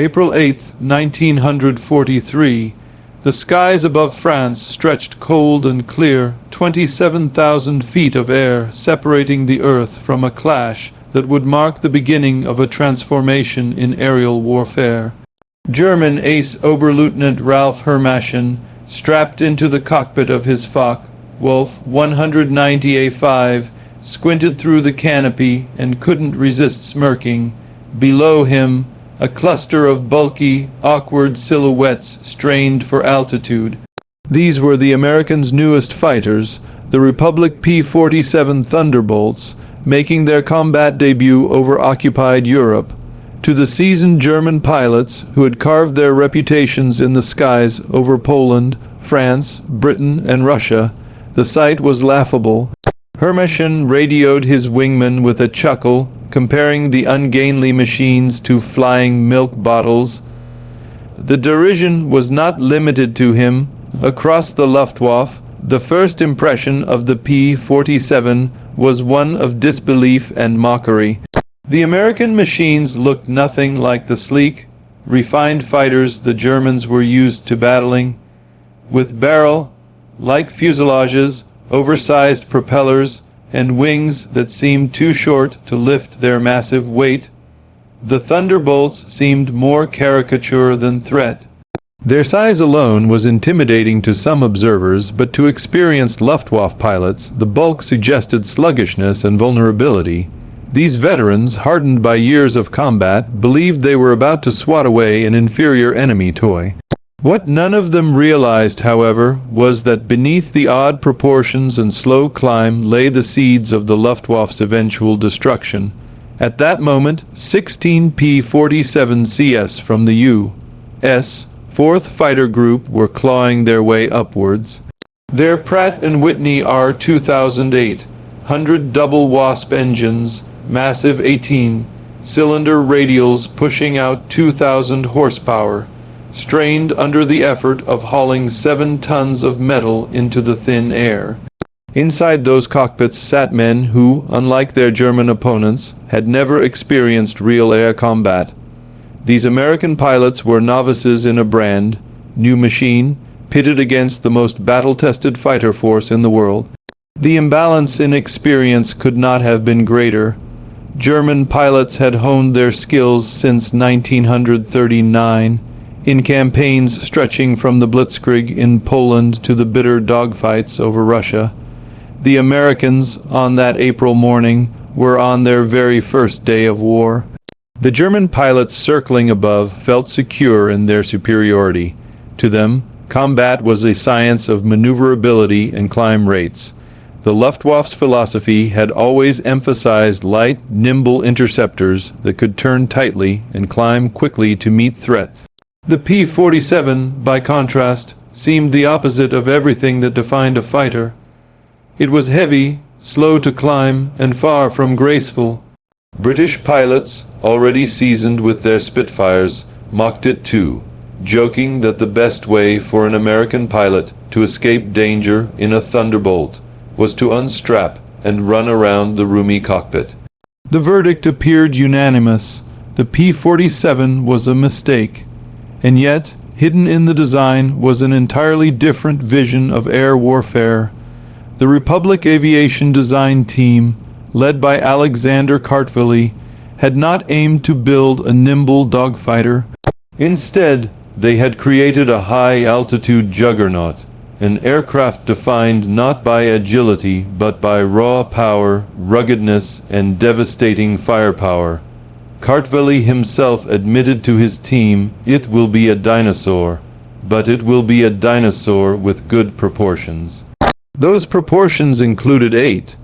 April 8, 1943. The skies above France stretched cold and clear, 27,000 feet of air separating the earth from a clash that would mark the beginning of a transformation in aerial warfare. German ace Oberleutnant Ralph Herrmaschen, strapped into the cockpit of his Fock Wolf 190A5, squinted through the canopy and couldn't resist smirking. Below him, a cluster of bulky, awkward silhouettes strained for altitude. These were the Americans' newest fighters, the Republic P-47 Thunderbolts, making their combat debut over occupied Europe. To the seasoned German pilots who had carved their reputations in the skies over Poland, France, Britain, and Russia, the sight was laughable. Herrmaschen radioed his wingman with a chuckle, comparing the ungainly machines to flying milk bottles. The derision was not limited to him. Across the Luftwaffe, the first impression of the P-47 was one of disbelief and mockery. The American machines looked nothing like the sleek, refined fighters the Germans were used to battling. With barrel-like fuselages, oversized propellers, and wings that seemed too short to lift their massive weight, the Thunderbolts seemed more caricature than threat. Their size alone was intimidating to some observers, but to experienced Luftwaffe pilots, the bulk suggested sluggishness and vulnerability. These veterans, hardened by years of combat, believed they were about to swat away an inferior enemy toy. What none of them realized, however, was that beneath the odd proportions and slow climb lay the seeds of the Luftwaffe's eventual destruction. At that moment, 16 P-47CS from the U.S. 4th Fighter Group were clawing their way upwards. Their Pratt & Whitney R-2008, 100 double Wasp engines, massive 18-cylinder radials pushing out 2,000 horsepower, strained under the effort of hauling 7 tons of metal into the thin air. Inside those cockpits sat men who, unlike their German opponents, had never experienced real air combat. These American pilots were novices in a brand new machine, pitted against the most battle-tested fighter force in the world. The imbalance in experience could not have been greater. German pilots had honed their skills since 1939, in campaigns stretching from the Blitzkrieg in Poland to the bitter dogfights over Russia. The Americans, on that April morning, were on their very first day of war. The German pilots circling above felt secure in their superiority. To them, combat was a science of maneuverability and climb rates. The Luftwaffe's philosophy had always emphasized light, nimble interceptors that could turn tightly and climb quickly to meet threats. The P-47, by contrast, seemed the opposite of everything that defined a fighter. It was heavy, slow to climb, and far from graceful. British pilots, already seasoned with their Spitfires, mocked it too, joking that the best way for an American pilot to escape danger in a Thunderbolt was to unstrap and run around the roomy cockpit. The verdict appeared unanimous. The P-47 was a mistake. And yet, hidden in the design was an entirely different vision of air warfare. The Republic Aviation Design Team, led by Alexander Kartveli, had not aimed to build a nimble dogfighter. Instead, they had created a high-altitude juggernaut, an aircraft defined not by agility but by raw power, ruggedness, and devastating firepower. Kartveli himself admitted to his team, "It will be a dinosaur, but it will be a dinosaur with good proportions." Those proportions included 8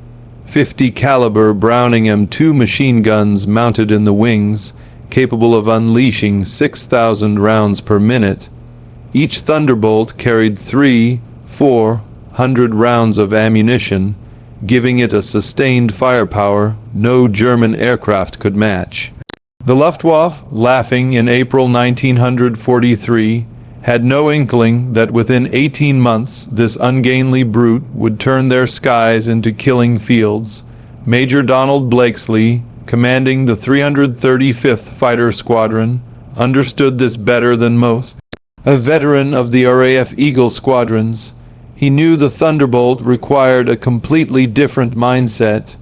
.50 caliber Browning M2 machine guns mounted in the wings, capable of unleashing 6,000 rounds per minute. Each Thunderbolt carried 400 rounds of ammunition, giving it a sustained firepower no German aircraft could match. The Luftwaffe, laughing in April 1943, had no inkling that within 18 months this ungainly brute would turn their skies into killing fields. Major Donald Blakesley, commanding the 335th Fighter Squadron, understood this better than most. A veteran of the RAF Eagle squadrons, he knew the Thunderbolt required a completely different mindset.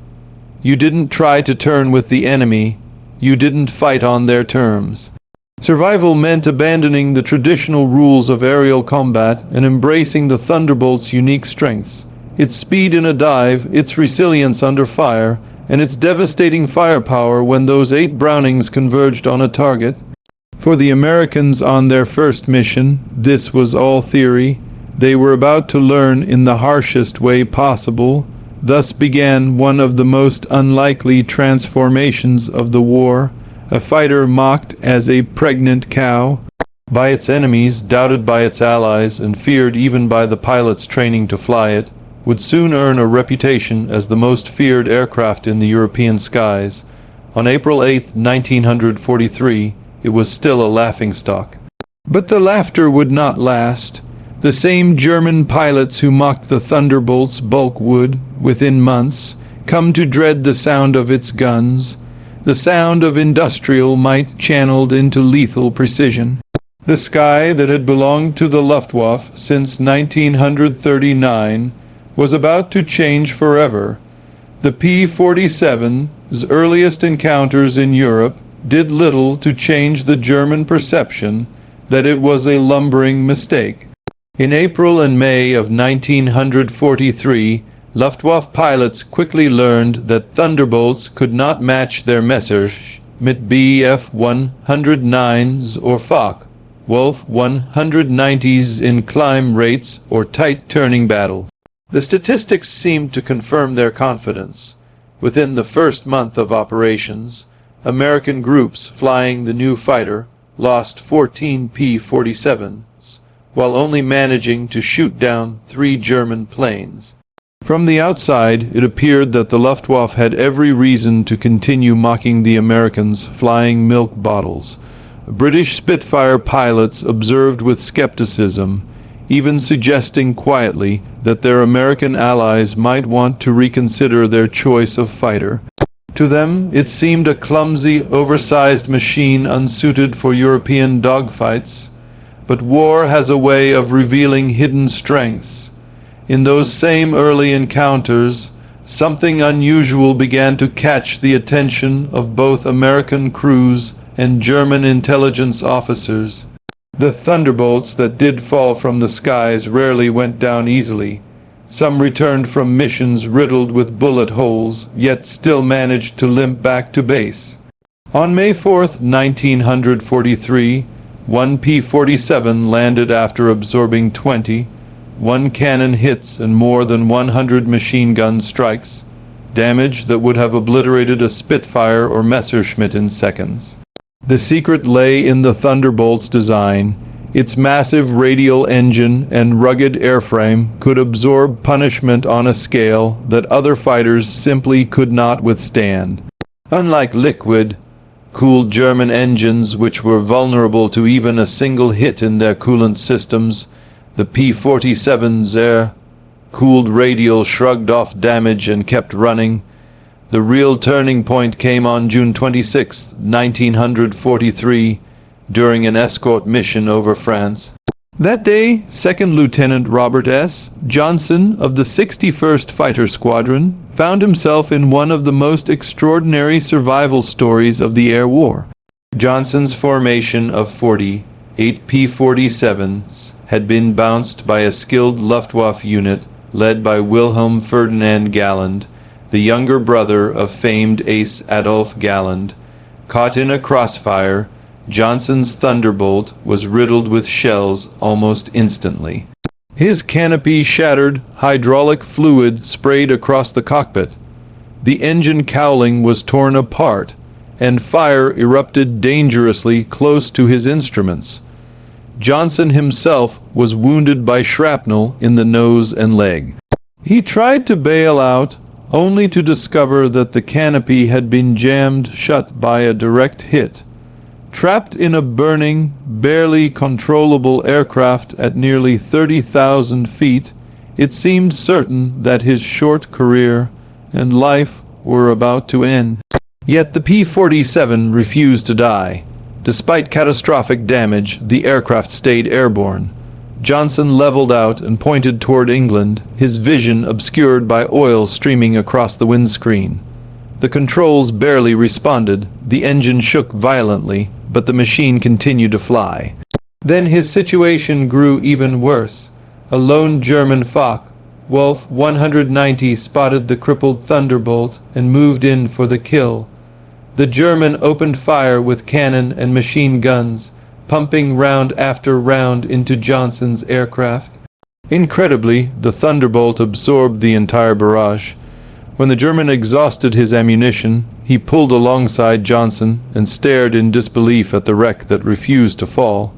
You didn't try to turn with the enemy, you didn't fight on their terms. Survival meant abandoning the traditional rules of aerial combat and embracing the Thunderbolt's unique strengths. Its speed in a dive, its resilience under fire, and its devastating firepower when those 8 Brownings converged on a target. For the Americans on their first mission, this was all theory. They were about to learn in the harshest way possible. Thus began one of the most unlikely transformations of the war, a fighter mocked as a pregnant cow by its enemies, doubted by its allies, and feared even by the pilots training to fly it, would soon earn a reputation as the most feared aircraft in the European skies. On April 8, 1943, it was still a laughingstock. But the laughter would not last. The same German pilots who mocked the Thunderbolt's bulk would, within months, come to dread the sound of its guns, the sound of industrial might channeled into lethal precision. The sky that had belonged to the Luftwaffe since 1939 was about to change forever. The P-47's earliest encounters in Europe did little to change the German perception that it was a lumbering mistake. In April and May of 1943, Luftwaffe pilots quickly learned that Thunderbolts could not match their Messerschmitt Bf-109s or Focke-Wulf 190s in climb rates or tight turning battle. The statistics seemed to confirm their confidence. Within the first month of operations, American groups flying the new fighter lost 14 P-47s, while only managing to shoot down 3 German planes. From the outside, it appeared that the Luftwaffe had every reason to continue mocking the Americans flying milk bottles. British Spitfire pilots observed with skepticism, even suggesting quietly that their American allies might want to reconsider their choice of fighter. To them, it seemed a clumsy, oversized machine unsuited for European dogfights. But war has a way of revealing hidden strengths. In those same early encounters, something unusual began to catch the attention of both American crews and German intelligence officers. The Thunderbolts that did fall from the skies rarely went down easily. Some returned from missions riddled with bullet holes, yet still managed to limp back to base. On May 4, 1943, one P-47 landed after absorbing 21 cannon hits and more than 100 machine gun strikes, damage that would have obliterated a Spitfire or Messerschmitt in seconds. The secret lay in the Thunderbolt's design. Its massive radial engine and rugged airframe could absorb punishment on a scale that other fighters simply could not withstand. Unlike liquid-cooled German engines, which were vulnerable to even a single hit in their coolant systems, the P-47's air-cooled radial shrugged off damage and kept running. The real turning point came on June 26, 1943, during an escort mission over France. That day, Second Lieutenant Robert S. Johnson of the 61st Fighter Squadron found himself in one of the most extraordinary survival stories of the air war. Johnson's formation of 48 P-47s had been bounced by a skilled Luftwaffe unit led by Wilhelm Ferdinand Galland, the younger brother of famed ace Adolf Galland. Caught in a crossfire, Johnson's Thunderbolt was riddled with shells almost instantly. His canopy shattered, hydraulic fluid sprayed across the cockpit. The engine cowling was torn apart, and fire erupted dangerously close to his instruments. Johnson himself was wounded by shrapnel in the nose and leg. He tried to bail out, only to discover that the canopy had been jammed shut by a direct hit. Trapped in a burning, barely controllable aircraft at nearly 30,000 feet, it seemed certain that his short career and life were about to end. Yet the P-47 refused to die. Despite catastrophic damage, the aircraft stayed airborne. Johnson leveled out and pointed toward England, his vision obscured by oil streaming across the windscreen. The controls barely responded, the engine shook violently, but the machine continued to fly. Then his situation grew even worse. A lone German Fock, Wolf 190, spotted the crippled Thunderbolt and moved in for the kill. The German opened fire with cannon and machine guns, pumping round after round into Johnson's aircraft. Incredibly, the Thunderbolt absorbed the entire barrage. When the German exhausted his ammunition, he pulled alongside Johnson and stared in disbelief at the wreck that refused to fall.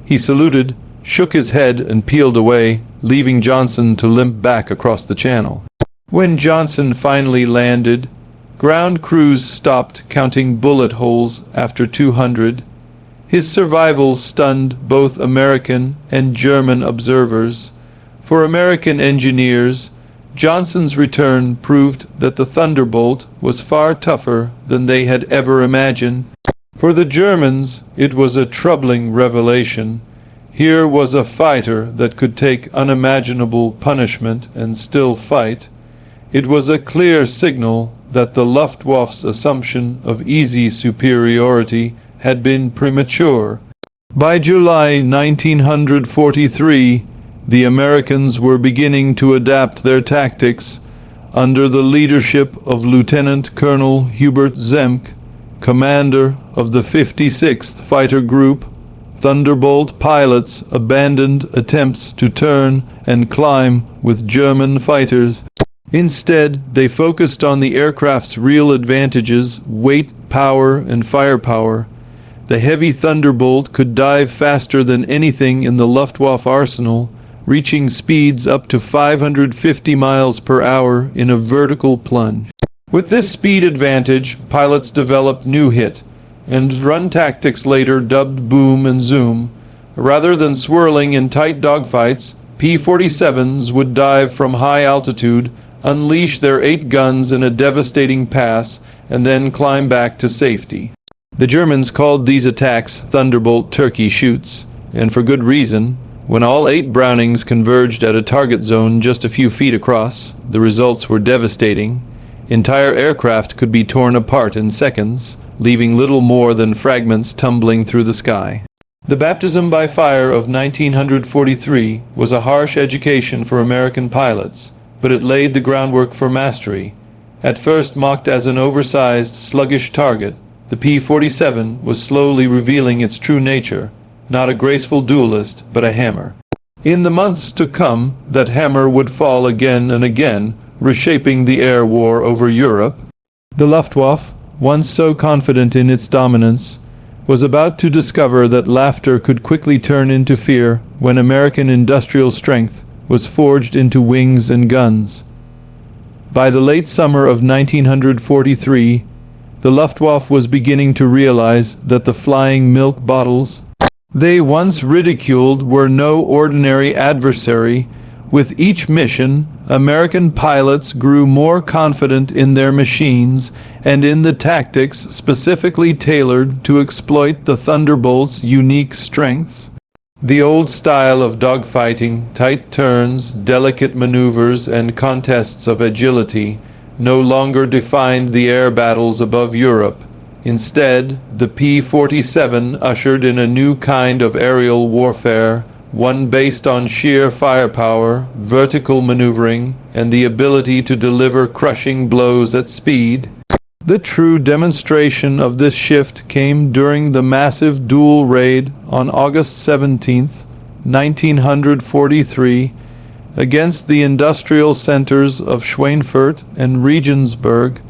He saluted, shook his head, and peeled away, leaving Johnson to limp back across the channel. When Johnson finally landed, ground crews stopped counting bullet holes after 200. His survival stunned both American and German observers. For American engineers, Johnson's return proved that the Thunderbolt was far tougher than they had ever imagined. For the Germans, it was a troubling revelation. Here was a fighter that could take unimaginable punishment and still fight. It was a clear signal that the Luftwaffe's assumption of easy superiority had been premature. By July 1943, the Americans were beginning to adapt their tactics under the leadership of Lieutenant Colonel Hubert Zemck, commander of the 56th Fighter Group. Thunderbolt pilots abandoned attempts to turn and climb with German fighters. Instead, they focused on the aircraft's real advantages: weight, power, and firepower. The heavy Thunderbolt could dive faster than anything in the Luftwaffe arsenal, reaching speeds up to 550 miles per hour in a vertical plunge. With this speed advantage, pilots developed new hit and run tactics later dubbed boom and zoom. Rather than swirling in tight dogfights, P-47s would dive from high altitude, unleash their 8 guns in a devastating pass, and then climb back to safety. The Germans called these attacks Thunderbolt turkey shoots, and for good reason. When all 8 Brownings converged at a target zone just a few feet across, the results were devastating. Entire aircraft could be torn apart in seconds, leaving little more than fragments tumbling through the sky. The baptism by fire of 1943 was a harsh education for American pilots, but it laid the groundwork for mastery. At first mocked as an oversized, sluggish target, the P-47 was slowly revealing its true nature, not a graceful duelist, but a hammer. In the months to come, that hammer would fall again and again, reshaping the air war over Europe. The Luftwaffe, once so confident in its dominance, was about to discover that laughter could quickly turn into fear when American industrial strength was forged into wings and guns. By the late summer of 1943, the Luftwaffe was beginning to realize that the flying milk bottles they once ridiculed were no ordinary adversary. With each mission, American pilots grew more confident in their machines and in the tactics specifically tailored to exploit the Thunderbolt's unique strengths. The old style of dogfighting, tight turns, delicate maneuvers, and contests of agility no longer defined the air battles above Europe. Instead, the P-47 ushered in a new kind of aerial warfare, one based on sheer firepower, vertical maneuvering, and the ability to deliver crushing blows at speed. The true demonstration of this shift came during the massive dual raid on August 17, 1943, against the industrial centers of Schweinfurt and Regensburg.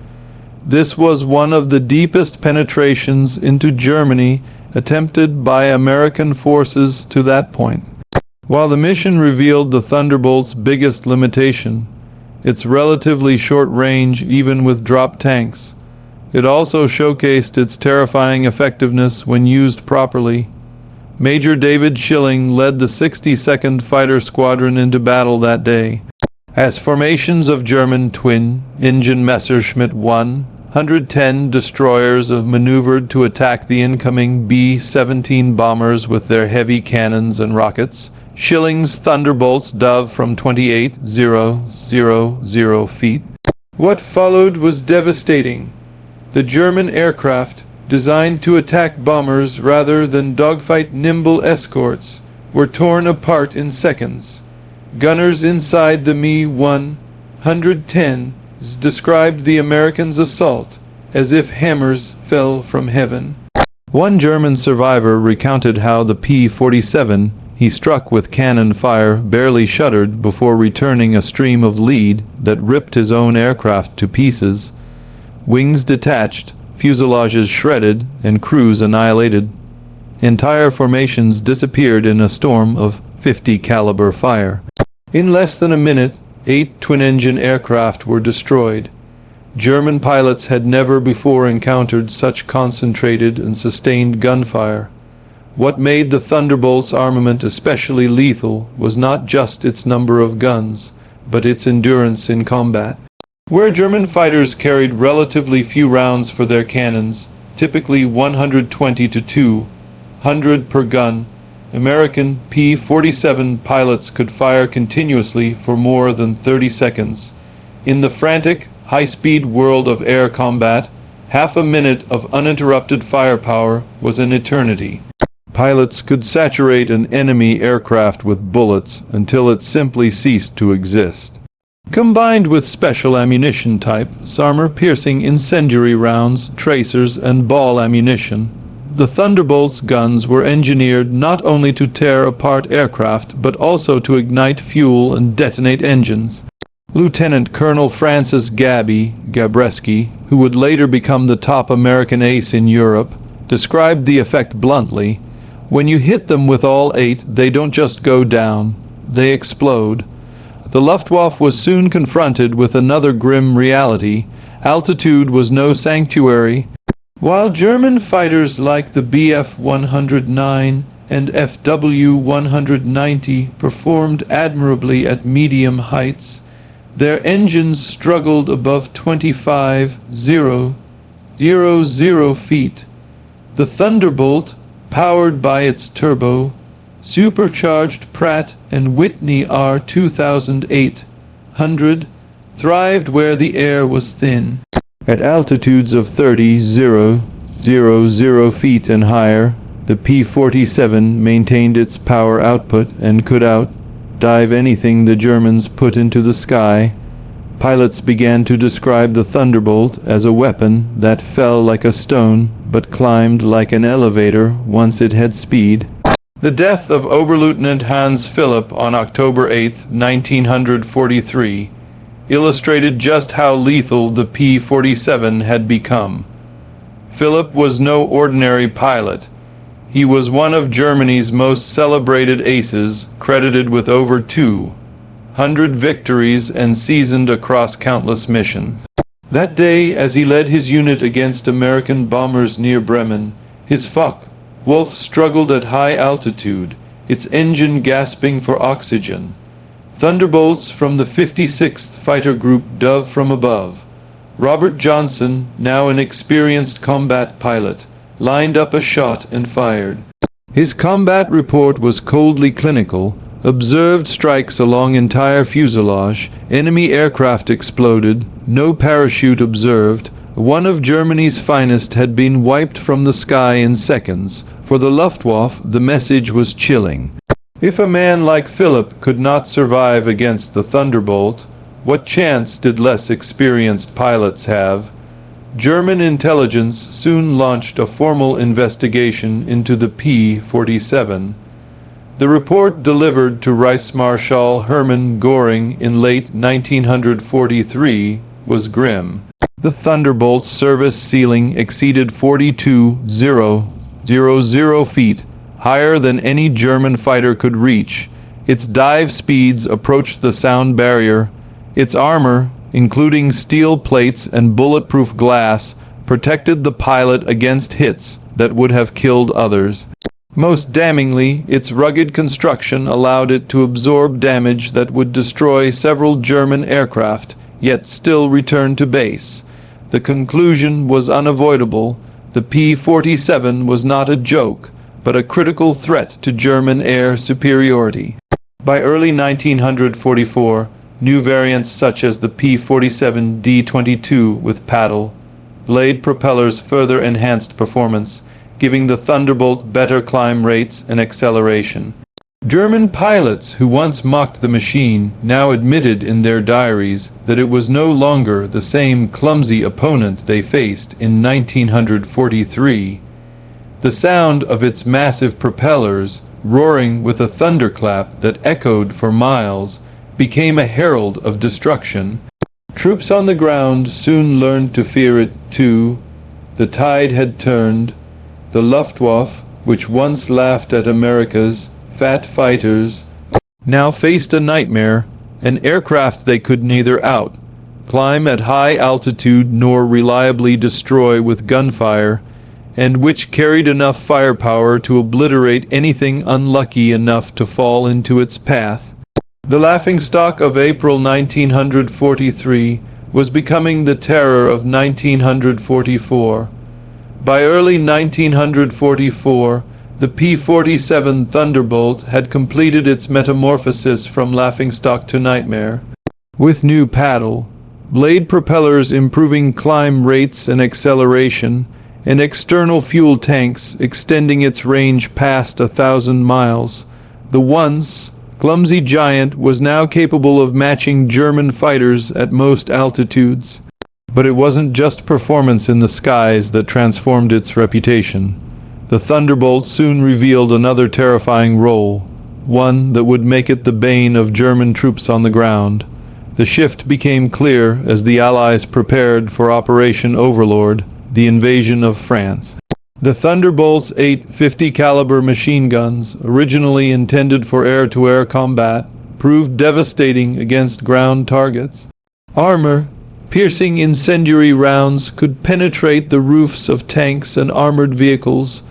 This was one of the deepest penetrations into Germany attempted by American forces to that point. While the mission revealed the Thunderbolt's biggest limitation, its relatively short range even with drop tanks, it also showcased its terrifying effectiveness when used properly. Major David Schilling led the 62nd Fighter Squadron into battle that day. As formations of German twin-engine Messerschmitt 1 110 destroyers maneuvered to attack the incoming B-17 bombers with their heavy cannons and rockets. Schilling's Thunderbolts dove from 28,000 feet. What followed was devastating. The German aircraft, designed to attack bombers rather than dogfight nimble escorts, were torn apart in seconds. Gunners inside the Mi-110 described the Americans' assault as if hammers fell from heaven. One German survivor recounted how the P-47 he struck with cannon fire barely shuddered before returning a stream of lead that ripped his own aircraft to pieces. Wings detached, fuselages shredded, and crews annihilated. Entire formations disappeared in a storm of .50 caliber fire. In less than a minute, 8 twin-engine aircraft were destroyed. German pilots had never before encountered such concentrated and sustained gunfire. What made the Thunderbolt's armament especially lethal was not just its number of guns, but its endurance in combat. Where German fighters carried relatively few rounds for their cannons, typically 120 to 200 per gun, American P-47 pilots could fire continuously for more than 30 seconds. In the frantic, high-speed world of air combat, half a minute of uninterrupted firepower was an eternity. Pilots could saturate an enemy aircraft with bullets until it simply ceased to exist. Combined with special ammunition type, armor-piercing incendiary rounds, tracers, and ball ammunition, the Thunderbolt's guns were engineered not only to tear apart aircraft, but also to ignite fuel and detonate engines. Lieutenant Colonel Francis Gabreski, who would later become the top American ace in Europe, described the effect bluntly: "When you hit them with all 8, they don't just go down, they explode." The Luftwaffe was soon confronted with another grim reality. Altitude was no sanctuary. While German fighters like the Bf-109 and Fw-190 performed admirably at medium heights, their engines struggled above 25,000 feet. The Thunderbolt, powered by its turbo, supercharged Pratt & Whitney R2800, thrived where the air was thin. At altitudes of 30,000 feet and higher, the P-47 maintained its power output and could out-dive anything the Germans put into the sky. Pilots began to describe the Thunderbolt as a weapon that fell like a stone but climbed like an elevator once it had speed. The death of Oberleutnant Hans Philipp on October 8, 1943, illustrated just how lethal the P-47 had become. Philipp was no ordinary pilot. He was one of Germany's most celebrated aces, credited with over 200 victories and seasoned across countless missions. That day, as he led his unit against American bombers near Bremen, his Focke-Wulf struggled at high altitude, its engine gasping for oxygen. Thunderbolts from the 56th Fighter Group dove from above. Robert Johnson, now an experienced combat pilot, lined up a shot and fired. His combat report was coldly clinical. Observed strikes along entire fuselage, enemy aircraft exploded, no parachute observed. One of Germany's finest had been wiped from the sky in seconds. For the Luftwaffe, the message was chilling. If a man like Philipp could not survive against the Thunderbolt, what chance did less experienced pilots have? German intelligence soon launched a formal investigation into the P-47. The report delivered to Reichsmarschall Hermann Göring in late 1943 was grim. The Thunderbolt's service ceiling exceeded 42,000 feet, higher than any German fighter could reach. Its dive speeds approached the sound barrier. Its armor, including steel plates and bulletproof glass, protected the pilot against hits that would have killed others. Most damningly, its rugged construction allowed it to absorb damage that would destroy several German aircraft, yet still return to base. The conclusion was unavoidable. The P-47 was not a joke, but a critical threat to German air superiority. By early 1944, new variants such as the P-47 D-22 with paddle blade propellers further enhanced performance, giving the Thunderbolt better climb rates and acceleration. German pilots who once mocked the machine now admitted in their diaries that it was no longer the same clumsy opponent they faced in 1943. The sound of its massive propellers, roaring with a thunderclap that echoed for miles, became a herald of destruction. Troops on the ground soon learned to fear it too. The tide had turned. The Luftwaffe, which once laughed at America's fat fighters, now faced a nightmare, an aircraft they could neither climb at high altitude nor reliably destroy with gunfire, and which carried enough firepower to obliterate anything unlucky enough to fall into its path. The laughingstock of April 1943 was becoming the terror of 1944. By early 1944, the P-47 Thunderbolt had completed its metamorphosis from laughingstock to nightmare. With new paddle, blade propellers improving climb rates and acceleration, and external fuel tanks extending its range past 1,000 miles, the once clumsy giant was now capable of matching German fighters at most altitudes. But it wasn't just performance in the skies that transformed its reputation. The Thunderbolt soon revealed another terrifying role, one that would make it the bane of German troops on the ground. The shift became clear as the Allies prepared for Operation Overlord, the invasion of France. The Thunderbolt's 8 50 caliber machine guns, originally intended for air-to-air combat, proved devastating against ground targets. Armor-piercing incendiary rounds could penetrate the roofs of tanks and armored vehicles,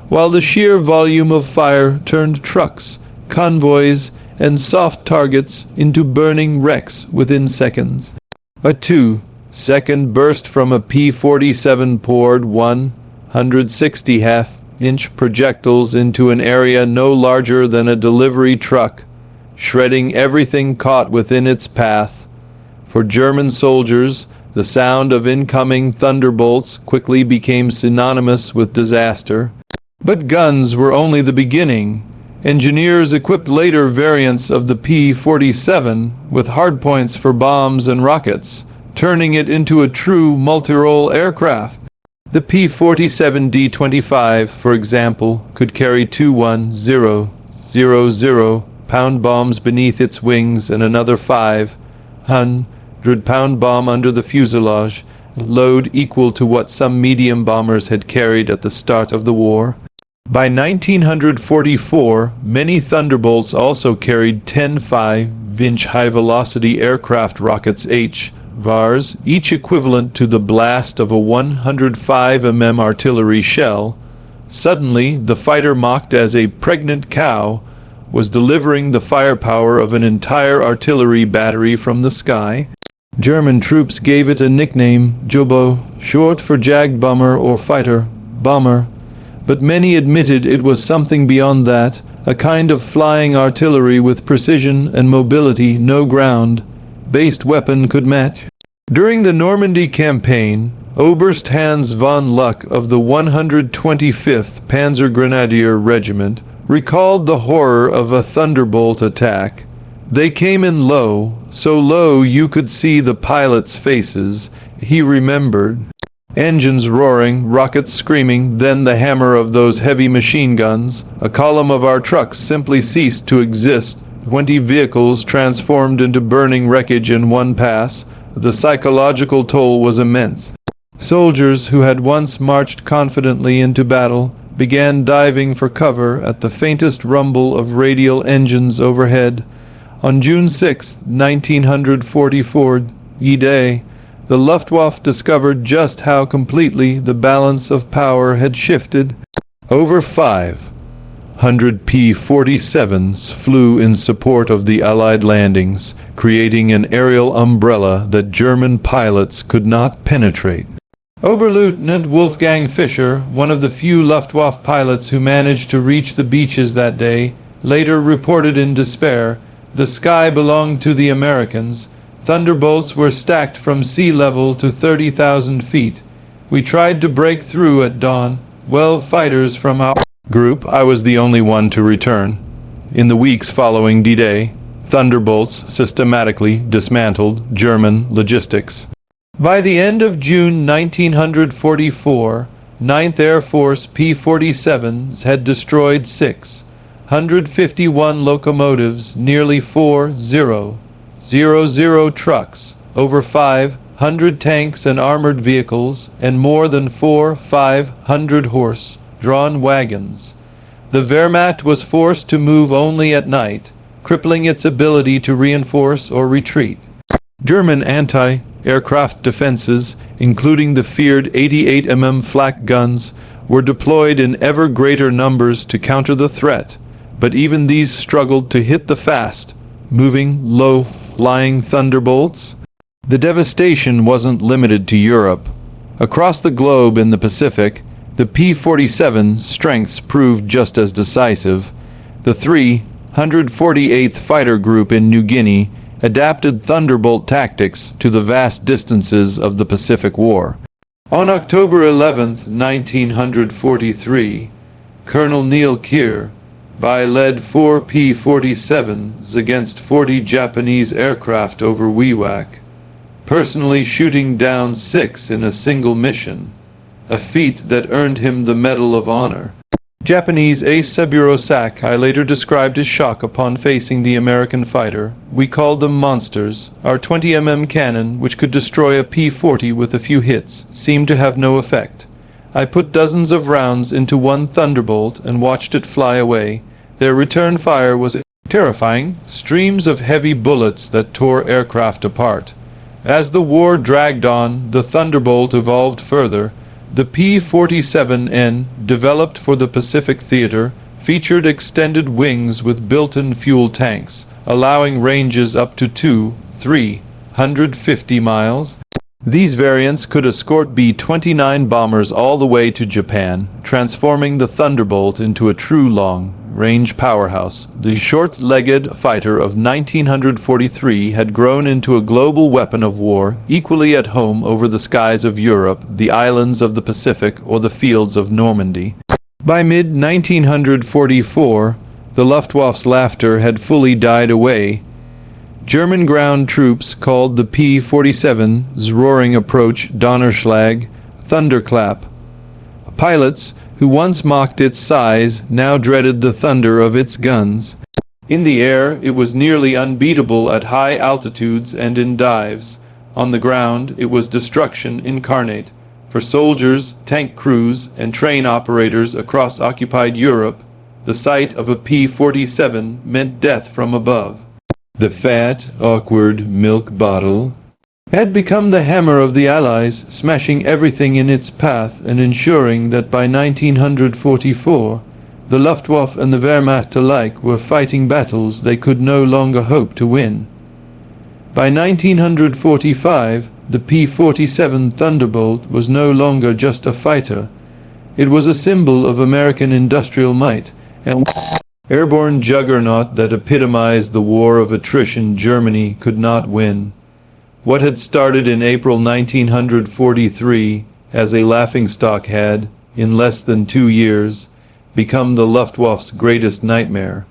while the sheer volume of fire turned trucks, convoys, and soft targets into burning wrecks within seconds. A 2-second burst from a P-47 poured 160 half-inch projectiles into an area no larger than a delivery truck, shredding everything caught within its path. For German soldiers, the sound of incoming thunderbolts quickly became synonymous with disaster. But guns were only the beginning. Engineers equipped later variants of the P-47 with hardpoints for bombs and rockets, turning it into a true multi-role aircraft. The P-47 D-25, for example, could carry 2 1,000-pound bombs beneath its wings and another 500-pound bomb under the fuselage, a load equal to what some medium bombers had carried at the start of the war. By 1944, many Thunderbolts also carried 10 5-inch high-velocity aircraft rockets HVARs, each equivalent to the blast of a 105 mm artillery shell. Suddenly, the fighter mocked as a pregnant cow was delivering the firepower of an entire artillery battery from the sky. German troops gave it a nickname, Jabo, short for Jagbomber or fighter bomber. But many admitted it was something beyond that, a kind of flying artillery with precision and mobility no ground-based weapon could match. During the Normandy campaign, Oberst Hans von Luck of the 125th Panzer Grenadier Regiment recalled the horror of a Thunderbolt attack. They came in low, so low you could see the pilots' faces, he remembered. Engines roaring, rockets screaming, then the hammer of those heavy machine guns. A column of our trucks simply ceased to exist. 20 vehicles transformed into burning wreckage in one pass. The psychological toll was immense. Soldiers who had once marched confidently into battle began diving for cover at the faintest rumble of radial engines overhead. On June 6, 1944, E-Day, the Luftwaffe discovered just how completely the balance of power had shifted. Over 500 P-47s flew in support of the Allied landings, creating an aerial umbrella that German pilots could not penetrate. Oberleutnant Wolfgang Fischer, one of the few Luftwaffe pilots who managed to reach the beaches that day, later reported in despair, "The sky belonged to the Americans. Thunderbolts were stacked from sea level to 30,000 feet. We tried to break through at dawn. 12 fighters from our group." I was the only one to return. In the weeks following D-Day, Thunderbolts systematically dismantled German logistics. By the end of June 1944, 9th Air Force P-47s had destroyed 651 locomotives, nearly 4,000 trucks, over 500 tanks and armored vehicles, and more than 500 horse-drawn wagons. The Wehrmacht was forced to move only at night, crippling its ability to reinforce or retreat. German anti-aircraft defenses, including the feared 88 mm flak guns, were deployed in ever greater numbers to counter the threat, but even these struggled to hit the fast-moving, low-flying Thunderbolts. The devastation wasn't limited to Europe. Across the globe in the Pacific, the P-47 strengths proved just as decisive. The 348th Fighter Group in New Guinea adapted Thunderbolt tactics to the vast distances of the Pacific War. On October 11, 1943, Colonel Neil Keir led 4 P-47s against 40 Japanese aircraft over Wewak, personally shooting down 6 in a single mission, a feat that earned him the Medal of Honor. Japanese ace Saburo Sakai later described his shock upon facing the American fighter. "We called them monsters. Our 20 mm cannon, which could destroy a P-40 with a few hits, seemed to have no effect. I put dozens of rounds into one Thunderbolt and watched it fly away. Their return fire was terrifying, streams of heavy bullets that tore aircraft apart." As the war dragged on, the Thunderbolt evolved further. The P-47N, developed for the Pacific Theater, featured extended wings with built-in fuel tanks, allowing ranges up to 350 miles. These variants could escort B-29 bombers all the way to Japan, transforming the Thunderbolt into a true long-range powerhouse. The short-legged fighter of 1943 had grown into a global weapon of war, equally at home over the skies of Europe, the islands of the Pacific, or the fields of Normandy. By mid-1944, the Luftwaffe's laughter had fully died away. German ground troops called the P-47's roaring approach Donnerschlag, thunderclap. Pilots who once mocked its size now dreaded the thunder of its guns. In the air, it was nearly unbeatable at high altitudes and in dives. On the ground, it was destruction incarnate. For soldiers, tank crews, and train operators across occupied Europe, the sight of a P-47 meant death from above. The fat, awkward milk bottle had become the hammer of the Allies, smashing everything in its path and ensuring that by 1944, the Luftwaffe and the Wehrmacht alike were fighting battles they could no longer hope to win. By 1945, the P-47 Thunderbolt was no longer just a fighter. It was a symbol of American industrial might, and airborne juggernaut that epitomized the war of attrition Germany could not win. What had started in April 1943 as a laughingstock had, in less than 2 years, become the Luftwaffe's greatest nightmare.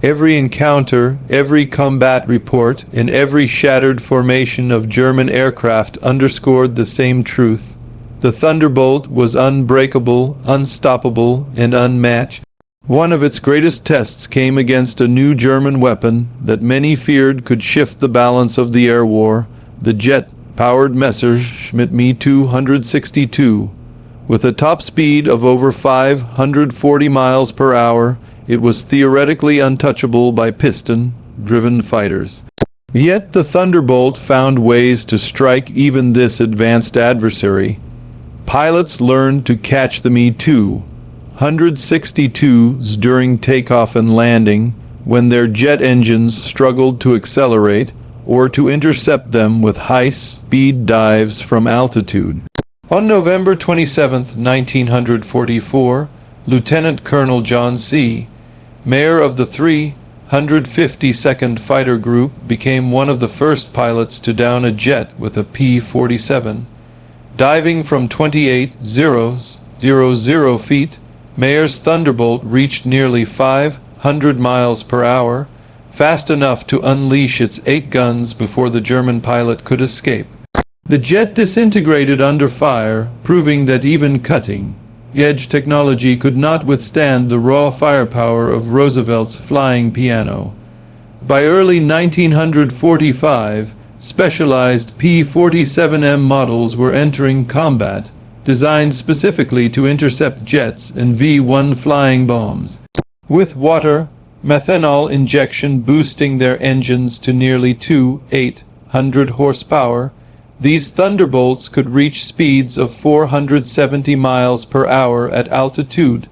Every encounter, every combat report, and every shattered formation of German aircraft underscored the same truth. The Thunderbolt was unbreakable, unstoppable, and unmatched. One of its greatest tests came against a new German weapon that many feared could shift the balance of the air war, the jet-powered Messerschmitt Me-262. With a top speed of over 540 miles per hour, it was theoretically untouchable by piston-driven fighters. Yet the Thunderbolt found ways to strike even this advanced adversary. Pilots learned to catch the Me-262s during takeoff and landing, when their jet engines struggled to accelerate, or to intercept them with high-speed dives from altitude. On November 27, 1944, Lieutenant Colonel John C., mayor of the 352nd Fighter Group, became one of the first pilots to down a jet with a P-47. Diving from 28,000 feet, Mayor's Thunderbolt reached nearly 500 miles per hour, fast enough to unleash its 8 guns before the German pilot could escape. The jet disintegrated under fire, proving that even cutting-edge technology could not withstand the raw firepower of Roosevelt's flying piano. By early 1945, specialized P-47M models were entering combat, designed specifically to intercept jets and V-1 flying bombs. With water, methanol injection boosting their engines to nearly 800 horsepower, these Thunderbolts could reach speeds of 470 miles per hour at altitude,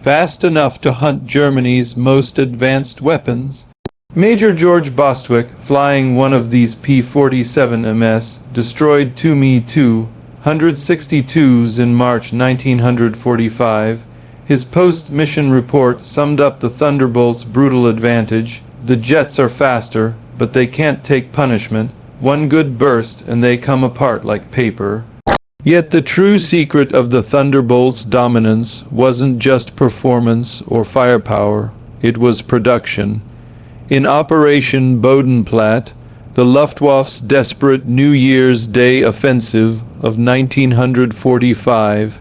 fast enough to hunt Germany's most advanced weapons. Major George Bostwick, flying one of these P-47MS, destroyed two Mi-262s in March 1945. His post-mission report summed up the Thunderbolt's brutal advantage. The jets are faster, but they can't take punishment. One good burst and they come apart like paper. Yet the true secret of the Thunderbolt's dominance wasn't just performance or firepower, it was production. In Operation Bodenplatte, the Luftwaffe's desperate New Year's Day offensive of 1945,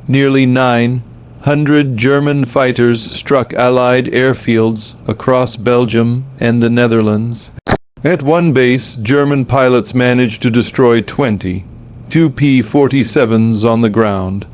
nearly 900 German fighters struck Allied airfields across Belgium and the Netherlands. At one base, German pilots managed to destroy 22 P-47s on the ground.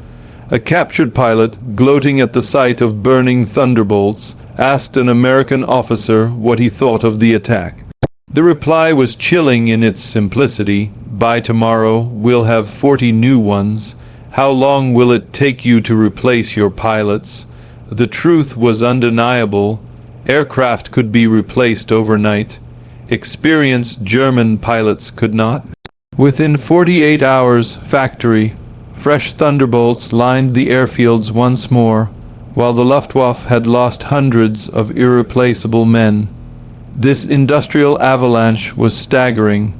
A captured pilot, gloating at the sight of burning Thunderbolts, asked an American officer what he thought of the attack. The reply was chilling in its simplicity. By tomorrow, we'll have 40 new ones. How long will it take you to replace your pilots? The truth was undeniable. Aircraft could be replaced overnight. Experienced German pilots could not. Within 48 hours, fresh Thunderbolts lined the airfields once more, while the Luftwaffe had lost hundreds of irreplaceable men. This industrial avalanche was staggering.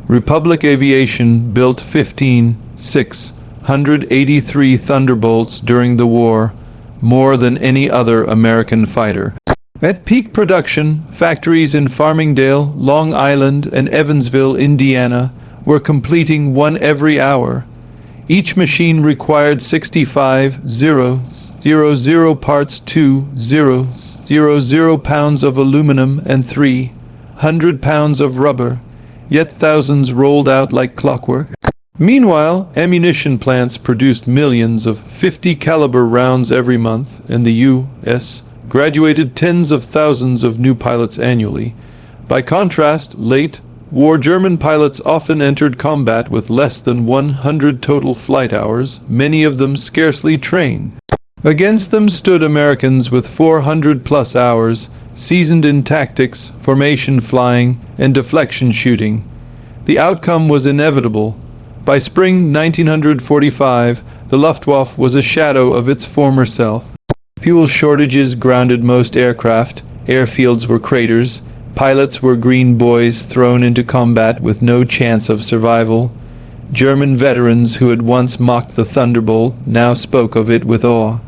Republic Aviation built 683 Thunderbolts during the war, more than any other American fighter. At peak production, factories in Farmingdale, Long Island, and Evansville, Indiana, were completing one every hour. Each machine required 65,000 parts, 2,000 pounds of aluminum, and 300 pounds of rubber, yet thousands rolled out like clockwork. Meanwhile, ammunition plants produced millions of .50 caliber rounds every month, and the U.S. graduated tens of thousands of new pilots annually. By contrast, late-war German pilots often entered combat with less than 100 total flight hours, many of them scarcely trained. Against them stood Americans with 400-plus hours, seasoned in tactics, formation flying, and deflection shooting. The outcome was inevitable. By spring 1945, the Luftwaffe was a shadow of its former self. Fuel shortages grounded most aircraft, airfields were craters, pilots were green boys thrown into combat with no chance of survival. German veterans who had once mocked the Thunderbolt now spoke of it with awe.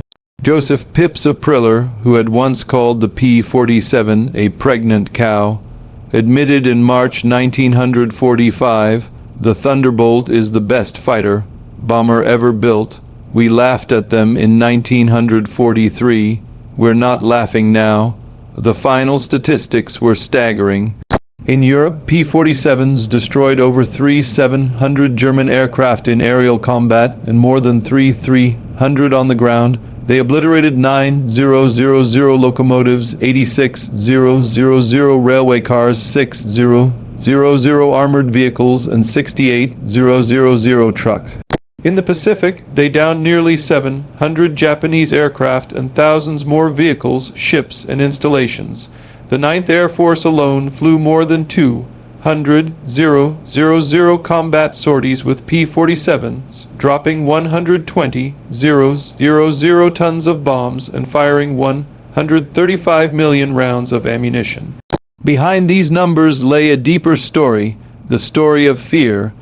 Joseph Pips Apriller, who had once called the P-47 a pregnant cow, admitted in March 1945, "The Thunderbolt is the best fighter bomber ever built. We laughed at them in 1943. We're not laughing now." The final statistics were staggering. In Europe, P-47s destroyed over 3,700 German aircraft in aerial combat and more than 3,300 on the ground. They obliterated 9,000 locomotives, 86,000 railway cars, 6,000 armored vehicles, and 68,000 trucks. In the Pacific, they downed nearly 700 Japanese aircraft and thousands more vehicles, ships, and installations. The 9th Air Force alone flew more than 100,000 combat sorties with P-47s, dropping 120,000 tons of bombs and firing 135 million rounds of ammunition. Behind these numbers lay a deeper story, the story of fear.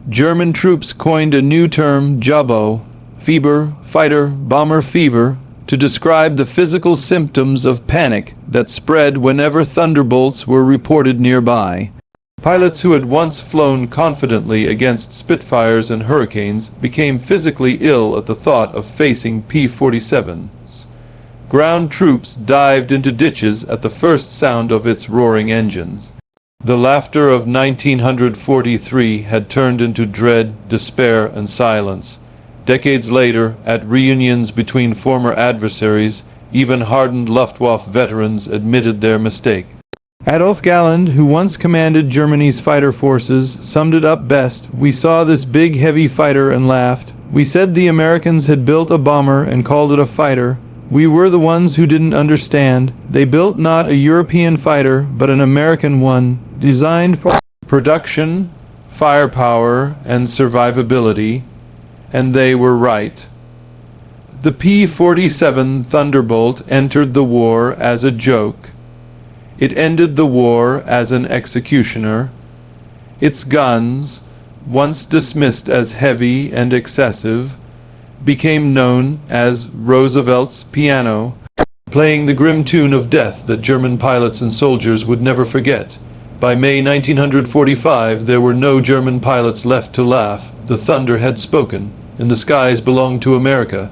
German troops coined a new term, Jabo, fever, fighter, bomber fever, to describe the physical symptoms of panic that spread whenever Thunderbolts were reported nearby. Pilots who had once flown confidently against Spitfires and Hurricanes became physically ill at the thought of facing P-47s. Ground troops dived into ditches at the first sound of its roaring engines. The laughter of 1943 had turned into dread, despair, and silence. Decades later, at reunions between former adversaries, even hardened Luftwaffe veterans admitted their mistake. Adolf Galland, who once commanded Germany's fighter forces, summed it up best. "We saw this big, heavy fighter and laughed. We said the Americans had built a bomber and called it a fighter. We were the ones who didn't understand. They built not a European fighter, but an American one, designed for production, firepower, and survivability." And they were right. The P-47 Thunderbolt entered the war as a joke. It ended the war as an executioner. Its guns, once dismissed as heavy and excessive, became known as Roosevelt's piano, playing the grim tune of death that German pilots and soldiers would never forget. By May 1945, there were no German pilots left to laugh. The thunder had spoken, and the skies belonged to America.